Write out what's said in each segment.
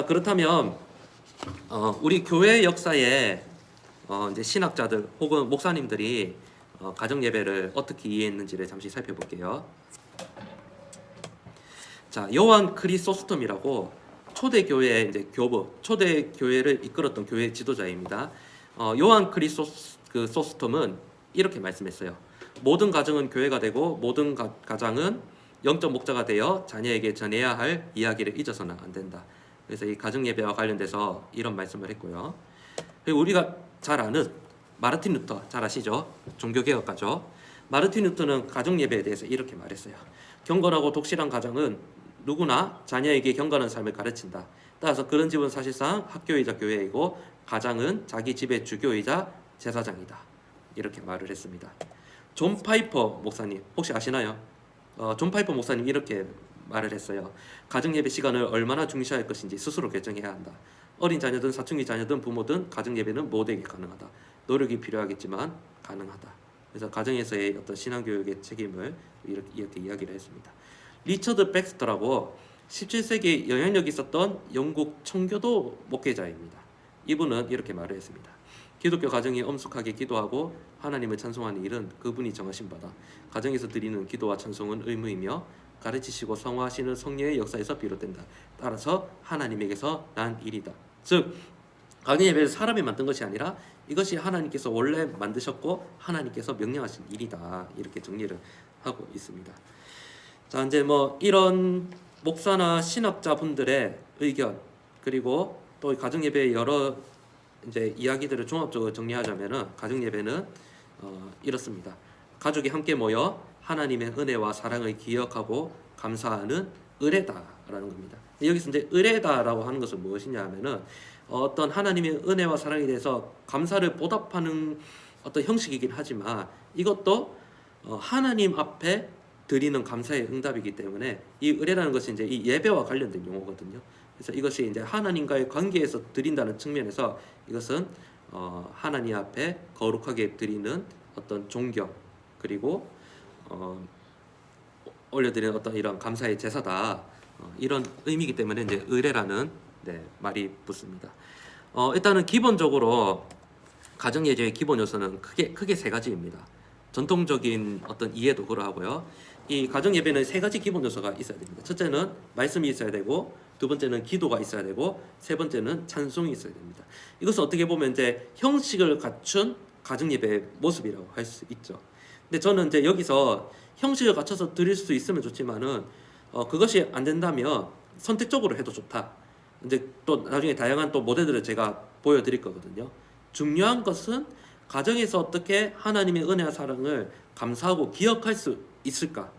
자, 그렇다면 우리 교회 역사에 이제 신학자들 혹은 목사님들이 가정 예배를 어떻게 이해했는지를 잠시 살펴볼게요. 자, 요한 크리소스톰이라고 초대 교회의 이제 교부, 초대 교회를 이끌었던 교회 지도자입니다. 요한 크리소스톰은 이렇게 말씀했어요. 모든 가정은 교회가 되고 모든 가장은 영적 목자가 되어 자녀에게 전해야 할 이야기를 잊어서는 안 된다. 그래서 이 가정 예배와 관련돼서 이런 말씀을 했고요. 그리고 우리가 잘 아는 마르틴 루터, 잘 아시죠? 종교개혁가죠. 마르틴 루터는 가정 예배에 대해서 이렇게 말했어요. 경건하고 독실한 가정은 누구나 자녀에게 경건한 삶을 가르친다. 따라서 그런 집은 사실상 학교이자 교회이고 가장은 자기 집의 주교이자 제사장이다. 이렇게 말을 했습니다. 존 파이퍼 목사님 혹시 아시나요? 존 파이퍼 목사님 이렇게 말을 했어요. 가정 예배 시간을 얼마나 중시할 것인지 스스로 결정해야 한다. 어린 자녀든 사춘기 자녀든 부모든 가정 예배는 모두에게 가능하다. 노력이 필요하겠지만 가능하다. 그래서 가정에서의 어떤 신앙교육의 책임을 이렇게 이야기를 했습니다. 리처드 백스터라고 17세기 영향력 있었던 영국 청교도 목회자입니다. 이분은 이렇게 말을 했습니다. 기독교 가정이 엄숙하게 기도하고 하나님을 찬송하는 일은 그분이 정하신 바다. 가정에서 드리는 기도와 찬송은 의무이며 가르치시고 성화하시는 성령의 역사에서 비롯된다. 따라서 하나님에게서 난 일이다. 즉 가정 예배를 사람이 만든 것이 아니라 이것이 하나님께서 원래 만드셨고 하나님께서 명령하신 일이다. 이렇게 정리를 하고 있습니다. 자, 이제 뭐 이런 목사나 신학자 분들의 의견 그리고 또 가정 예배의 여러 이제 이야기들을 종합적으로 정리하자면은 가정 예배는 이렇습니다. 가족이 함께 모여 하나님의 은혜와 사랑을 기억하고 감사하는 의례다라는 겁니다. 여기서 이제 의례다라고 하는 것은 무엇이냐 하면은 어떤 하나님의 은혜와 사랑에 대해서 감사를 보답하는 어떤 형식이긴 하지만 이것도 하나님 앞에 드리는 감사의 응답이기 때문에 이 의례라는 것이 이제 이 예배와 관련된 용어거든요. 그래서 이것이 이제 하나님과의 관계에서 드린다는 측면에서 이것은 하나님 앞에 거룩하게 드리는 어떤 존경 그리고 올려드리는 어떤 이런 감사의 제사다 이런 의미이기 때문에 이제 의례라는 말이 붙습니다. 일단은 기본적으로 가정 예배의 기본 요소는 크게 세 가지입니다. 전통적인 어떤 이해도 그러하고요. 이 가정 예배는 세 가지 기본 요소가 있어야 됩니다. 첫째는 말씀이 있어야 되고, 두 번째는 기도가 있어야 되고, 세 번째는 찬송이 있어야 됩니다. 이것은 어떻게 보면 이제 형식을 갖춘 가정 예배의 모습이라고 할 수 있죠. 근데 저는 이제 여기서 형식을 갖춰서 드릴 수 있으면 좋지만은 그것이 안 된다면 선택적으로 해도 좋다. 이제 또 나중에 다양한 또 모델들을 제가 보여드릴 거거든요. 중요한 것은 가정에서 어떻게 하나님의 은혜와 사랑을 감사하고 기억할 수 있을까?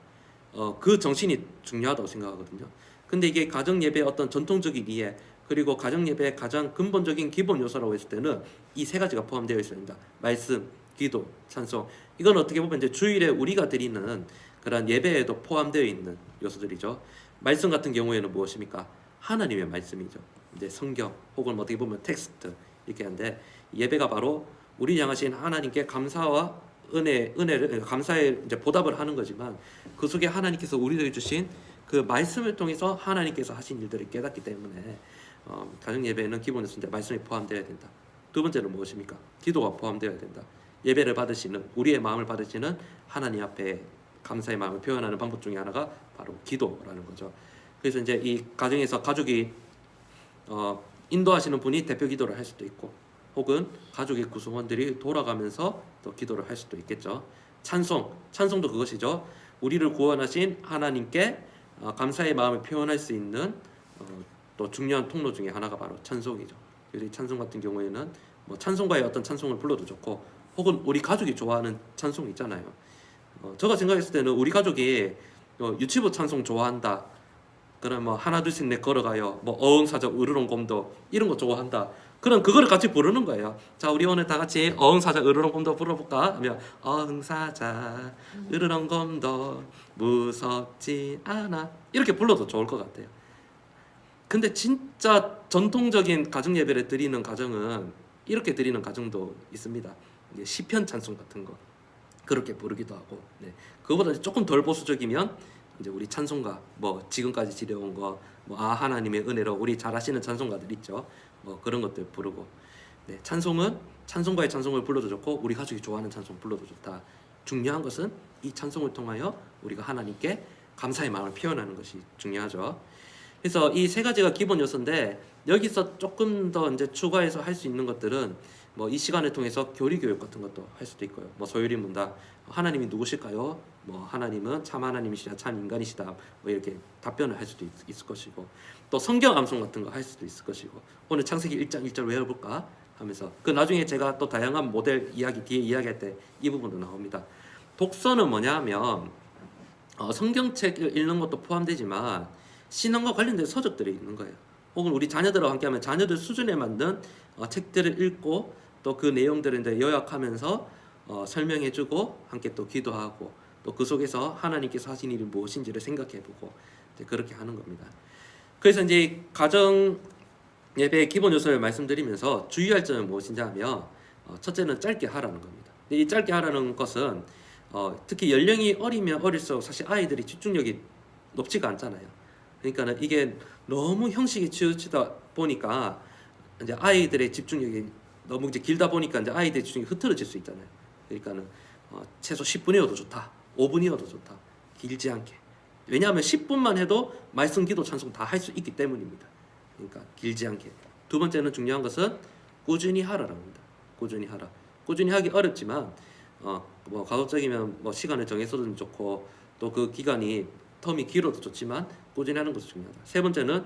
그 정신이 중요하다고 생각하거든요. 근데 이게 가정 예배의 어떤 전통적인 이해 그리고 가정 예배의 가장 근본적인 기본 요소라고 했을 때는 이 세 가지가 포함되어 있어야 됩니다. 말씀, 기도, 찬송. 이건 어떻게 보면 이제 주일에 우리가 드리는 그런 예배에도 포함되어 있는 요소들이죠. 말씀 같은 경우에는 무엇입니까? 하나님의 말씀이죠. 이제 성경 혹은 어떻게 보면 텍스트 이렇게 하는데 예배가 바로 우리 향하신 하나님께 감사와 은혜를 감사의 이제 보답을 하는 거지만 그 속에 하나님께서 우리에게 주신 그 말씀을 통해서 하나님께서 하신 일들을 깨닫기 때문에 가정 예배는 기본에서 이제 말씀이 포함되어야 된다. 두 번째는 무엇입니까? 기도가 포함되어야 된다. 예배를 받으시는 우리의 마음을 받으시는 하나님 앞에 감사의 마음을 표현하는 방법 중에 하나가 바로 기도라는 거죠. 그래서 이제 이 가정에서 가족이 인도하시는 분이 대표 기도를 할 수도 있고 혹은 가족의 구성원들이 돌아가면서 또 기도를 할 수도 있겠죠. 찬송도 그것이죠. 우리를 구원하신 하나님께 감사의 마음을 표현할 수 있는 또 중요한 통로 중에 하나가 바로 찬송이죠. 그래서 이 찬송 같은 경우에는 뭐 찬송가의 어떤 찬송을 불러도 좋고 혹은 우리 가족이 좋아하는 찬송 있잖아요. 제가 생각했을 때는 우리 가족이 유치부 찬송 좋아한다. 그럼 뭐 하나 둘 셋 넷 걸어가요. 뭐 어흥사적 으르렁곰도 이런 거 좋아한다. 그럼 그거를 같이 부르는 거예요. 자, 우리 오늘 다 같이 어흥사자 으르렁곰도 불러볼까? 하면 어흥사자 으르렁곰도 무섭지 않아 이렇게 불러도 좋을 것 같아요. 근데 진짜 전통적인 가정 예배를 드리는 가정은 이렇게 드리는 가정도 있습니다. 시편 찬송 같은 거 그렇게 부르기도 하고 그거보다 조금 덜 보수적이면 이제 우리 찬송가 뭐 지금까지 지려온 거 뭐 하나님의 은혜로 우리 잘 아시는 찬송가들 있죠. 뭐 그런 것들 부르고 네, 찬송은 찬송가의 찬송을 불러도 좋고 우리 가족이 좋아하는 찬송 불러도 좋다. 중요한 것은 이 찬송을 통하여 우리가 하나님께 감사의 마음을 표현하는 것이 중요하죠. 그래서 이 세 가지가 기본 요소인데 여기서 조금 더 이제 추가해서 할 수 있는 것들은 뭐 이 시간을 통해서 교리 교육 같은 것도 할 수도 있고요. 뭐 소율이 문답 하나님이 누구실까요? 뭐 하나님은 참 하나님이시다, 참 인간이시다. 뭐 이렇게 답변을 할 수도 있을 것이고 또 성경 암송 같은 거 할 수도 있을 것이고 오늘 창세기 1장 1절 외워볼까 하면서 그 나중에 제가 또 다양한 모델 이야기 뒤에 이야기할 때 이 부분도 나옵니다. 독서는 뭐냐면 성경책을 읽는 것도 포함되지만 신앙과 관련된 서적들이 있는 거예요. 혹은 우리 자녀들과 함께하면 자녀들 수준에 맞는 책들을 읽고 또 그 내용들을 이제 요약하면서 설명해주고 함께 또 기도하고 또 그 속에서 하나님께서 하신 일이 무엇인지를 생각해보고 그렇게 하는 겁니다. 그래서 이제 가정 예배의 기본 요소를 말씀드리면서 주의할 점은 무엇인지 하면 첫째는 짧게 하라는 겁니다. 이 짧게 하라는 것은 특히 연령이 어리면 어릴수록 사실 아이들이 집중력이 높지가 않잖아요. 그러니까는 이게 너무 형식에 치우치다 보니까 이제 아이들의 집중력이 너무 이제 길다 보니까 이제 아이들의 집중력이 흐트러질 수 있잖아요. 그러니까는 최소 10분이어도 좋다, 5분이어도 좋다, 길지 않게. 왜냐하면 10분만 해도 말씀, 기도, 찬송 다 할 수 있기 때문입니다. 그러니까 길지 않게. 두 번째는 중요한 것은 꾸준히 하라라는 겁니다. 꾸준히 하라. 꾸준히 하기 어렵지만 뭐 가급적이면 뭐 시간을 정해서든 좋고 또 그 기간이 텀이 길어도 좋지만 꾸준히 하는 것이 중요하다. 세 번째는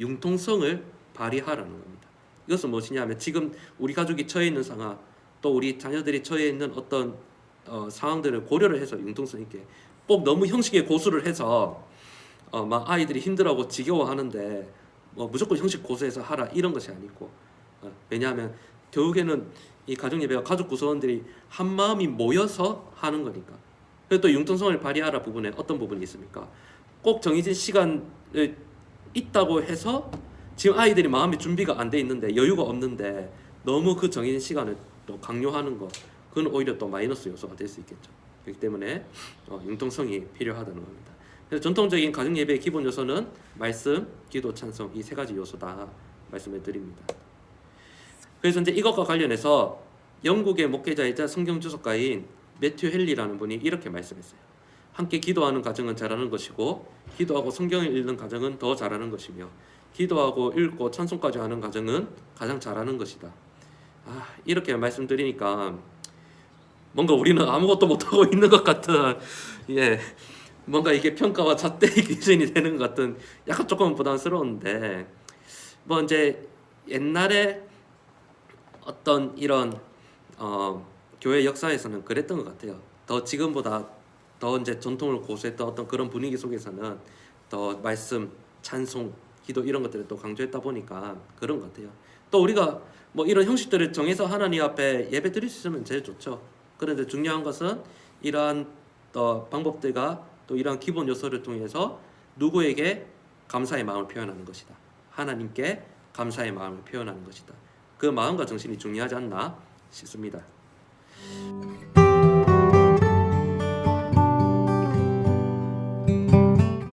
융통성을 발휘하라는 겁니다. 이것은 무엇이냐면 지금 우리 가족이 처해 있는 상황 또 우리 자녀들이 처해 있는 어떤 상황들을 고려를 해서 융통성 있게 꼭 너무 형식에 고수를 해서 막 아이들이 힘들어하고 지겨워하는데 뭐 무조건 형식 고수해서 하라 이런 것이 아니고 왜냐하면 결국에는 이 가정예배가 가족 구성원들이 한 마음이 모여서 하는 거니까. 그리고 또 융통성을 발휘하라 부분에 어떤 부분이 있습니까? 꼭 정해진 시간을 있다고 해서 지금 아이들이 마음의 준비가 안 돼 있는데 여유가 없는데 너무 그 정해진 시간을 또 강요하는 거 그건 오히려 또 마이너스 요소가 될 수 있겠죠. 그렇기 때문에 융통성이 필요하다는 겁니다. 그래서 전통적인 가정 예배의 기본 요소는 말씀, 기도, 찬송 이 세 가지 요소다 말씀을 드립니다. 그래서 이제 이것과 관련해서 영국의 목회자이자 성경 주석가인 매튜 헨리라는 분이 이렇게 말씀했어요. 함께 기도하는 가정은 잘하는 것이고 기도하고 성경을 읽는 가정은 더 잘하는 것이며 기도하고 읽고 찬송까지 하는 가정은 가장 잘하는 것이다. 이렇게 말씀드리니까 뭔가 우리는 아무것도 못하고 있는 것 같은 뭔가 이게 평가와 잣대의 기준이 되는 것 같은 약간 조금 부담스러운데 뭐 이제 옛날에 어떤 이런 교회 역사에서는 그랬던 것 같아요. 더 지금보다 더 이제 전통을 고수했던 어떤 그런 분위기 속에서는 더 말씀, 찬송, 기도 이런 것들을 또 강조했다 보니까 그런 것 같아요. 또 우리가 뭐 이런 형식들을 정해서 하나님 앞에 예배 드릴 수 있으면 제일 좋죠. 그런데 중요한 것은 이러한 방법들과 또 이러한 기본 요소를 통해서 누구에게 감사의 마음을 표현하는 것이다. 하나님께 감사의 마음을 표현하는 것이다. 그 마음과 정신이 중요하지 않나 싶습니다.